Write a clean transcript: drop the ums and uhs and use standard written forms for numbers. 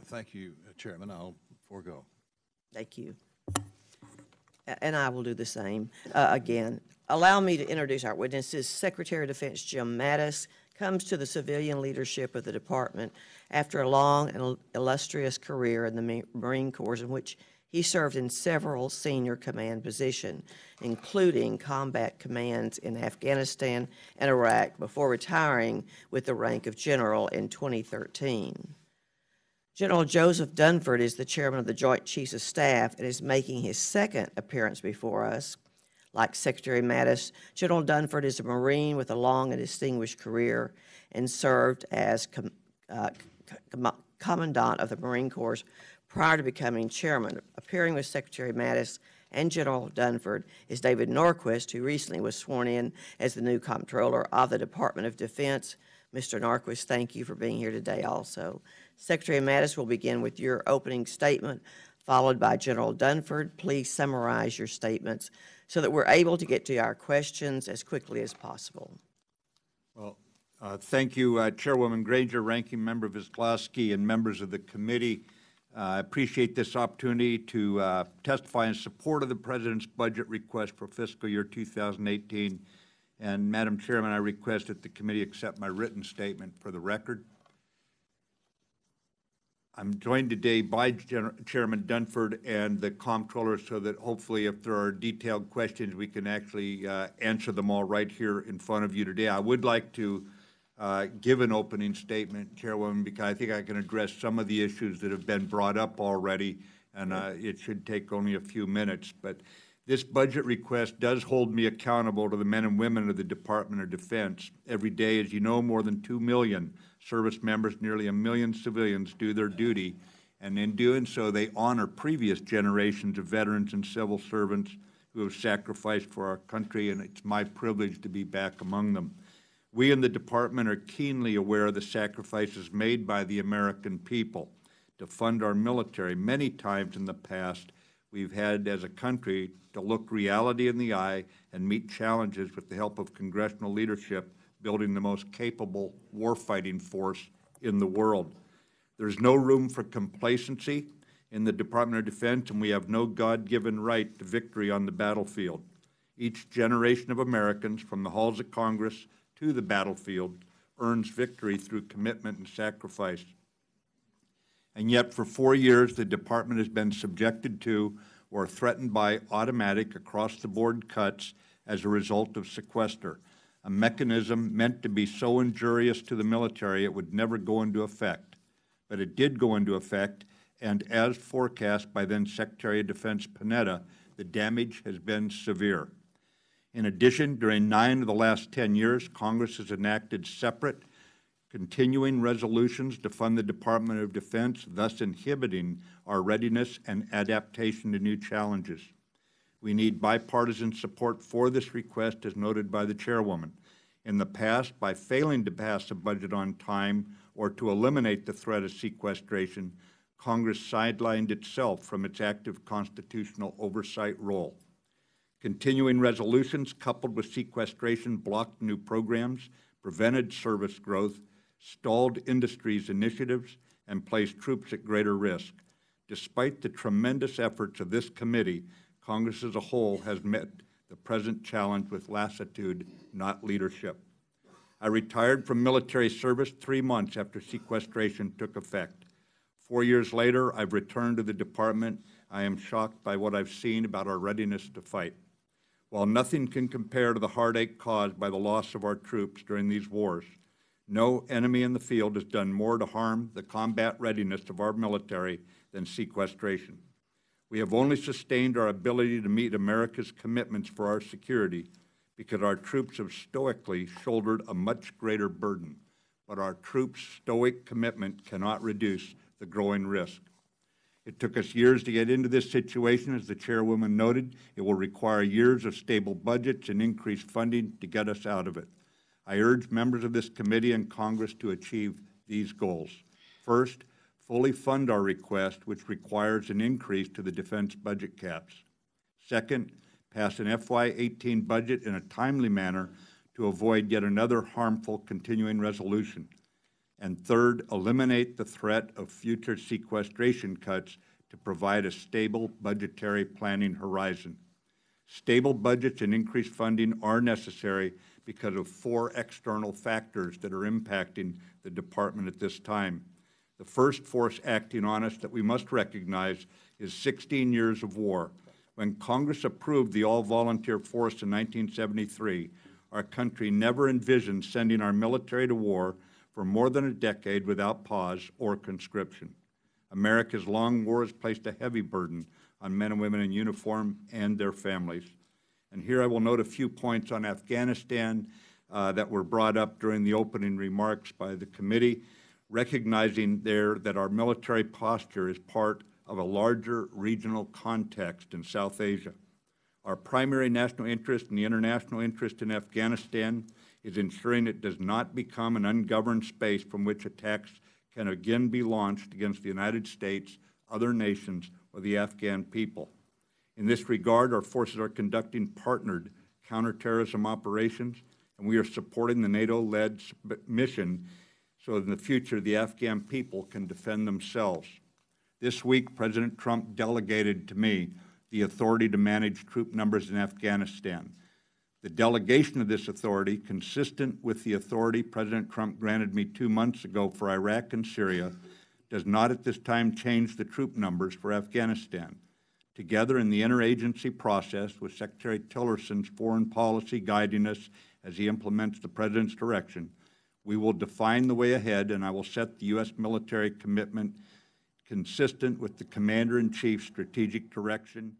Thank you, Chairman. I'll forego. Thank you. And I will do the same. Again, allow me to introduce our witnesses. Secretary of Defense Jim Mattis comes to the civilian leadership of the department after a long and illustrious career in the Marine Corps, in which he served in several senior command positions, including combat commands in Afghanistan and Iraq, before retiring with the rank of general in 2013. General Joseph Dunford is the chairman of the Joint Chiefs of Staff and is making his second appearance before us. Like Secretary Mattis, General Dunford is a Marine with a long and distinguished career and served as Commandant of the Marine Corps prior to becoming chairman. Appearing with Secretary Mattis and General Dunford is David Norquist, who recently was sworn in as the new Comptroller of the Department of Defense. Mr. Norquist, thank you for being here today also. Secretary Mattis will begin with your opening statement, followed by General Dunford. Please summarize your statements so that we're able to get to our questions as quickly as possible. Well, thank you, Chairwoman Granger, Ranking Member Visglowski, and members of the committee. I appreciate this opportunity to testify in support of the President's budget request for fiscal year 2018. And Madam Chairman, I request that the committee accept my written statement for the record. I'm joined today by Chairman Dunford and the Comptroller so that hopefully if there are detailed questions, we can actually answer them all right here in front of you today. I would like to give an opening statement, Chairwoman, because I think I can address some of the issues that have been brought up already, and it should take only a few minutes. But this budget request does hold me accountable to the men and women of the Department of Defense. Every day, as you know, more than 2 million service members, nearly 1 million civilians do their duty, and in doing so, they honor previous generations of veterans and civil servants who have sacrificed for our country, and it's my privilege to be back among them. We in the department are keenly aware of the sacrifices made by the American people to fund our military. Many times in the past, we've had, as a country, to look reality in the eye and meet challenges with the help of congressional leadership, building the most capable warfighting force in the world. There's no room for complacency in the Department of Defense, and we have no God-given right to victory on the battlefield. Each generation of Americans, from the halls of Congress to the battlefield, earns victory through commitment and sacrifice. And yet, for 4 years, the department has been subjected to or threatened by automatic across-the-board cuts as a result of sequester, a mechanism meant to be so injurious to the military it would never go into effect. But it did go into effect, and as forecast by then Secretary of Defense Panetta, the damage has been severe. In addition, during 9 of the last 10 years, Congress has enacted separate continuing resolutions to fund the Department of Defense, thus inhibiting our readiness and adaptation to new challenges. We need bipartisan support for this request, as noted by the Chairwoman. In the past, by failing to pass a budget on time or to eliminate the threat of sequestration, Congress sidelined itself from its active constitutional oversight role. Continuing resolutions coupled with sequestration blocked new programs, prevented service growth, stalled industry's initiatives, and placed troops at greater risk. Despite the tremendous efforts of this committee, Congress as a whole has met the present challenge with lassitude, not leadership. I retired from military service 3 months after sequestration took effect. 4 years later, I've returned to the department. I am shocked by what I've seen about our readiness to fight. While nothing can compare to the heartache caused by the loss of our troops during these wars, no enemy in the field has done more to harm the combat readiness of our military than sequestration. We have only sustained our ability to meet America's commitments for our security because our troops have stoically shouldered a much greater burden. But our troops' stoic commitment cannot reduce the growing risk. It took us years to get into this situation. As the Chairwoman noted, it will require years of stable budgets and increased funding to get us out of it. I urge members of this committee and Congress to achieve these goals. First, fully fund our request, which requires an increase to the defense budget caps. Second, pass an FY18 budget in a timely manner to avoid yet another harmful continuing resolution. And third, eliminate the threat of future sequestration cuts to provide a stable budgetary planning horizon. Stable budgets and increased funding are necessary because of 4 external factors that are impacting the department at this time. The first force acting on us that we must recognize is 16 years of war. When Congress approved the all-volunteer force in 1973, our country never envisioned sending our military to war for more than a decade without pause or conscription. America's long war has placed a heavy burden on men and women in uniform and their families. And here I will note a few points on Afghanistan that were brought up during the opening remarks by the committee, recognizing there that our military posture is part of a larger regional context in South Asia. Our primary national interest and the international interest in Afghanistan is ensuring it does not become an ungoverned space from which attacks can again be launched against the United States, other nations, or the Afghan people. In this regard, our forces are conducting partnered counterterrorism operations, and we are supporting the NATO-led mission so in the future the Afghan people can defend themselves. This week, President Trump delegated to me the authority to manage troop numbers in Afghanistan. The delegation of this authority, consistent with the authority President Trump granted me 2 months ago for Iraq and Syria, does not at this time change the troop numbers for Afghanistan. Together in the interagency process with Secretary Tillerson's foreign policy guiding us as he implements the President's direction, we will define the way ahead, and I will set the U.S. military commitment consistent with the Commander-in-Chief's strategic direction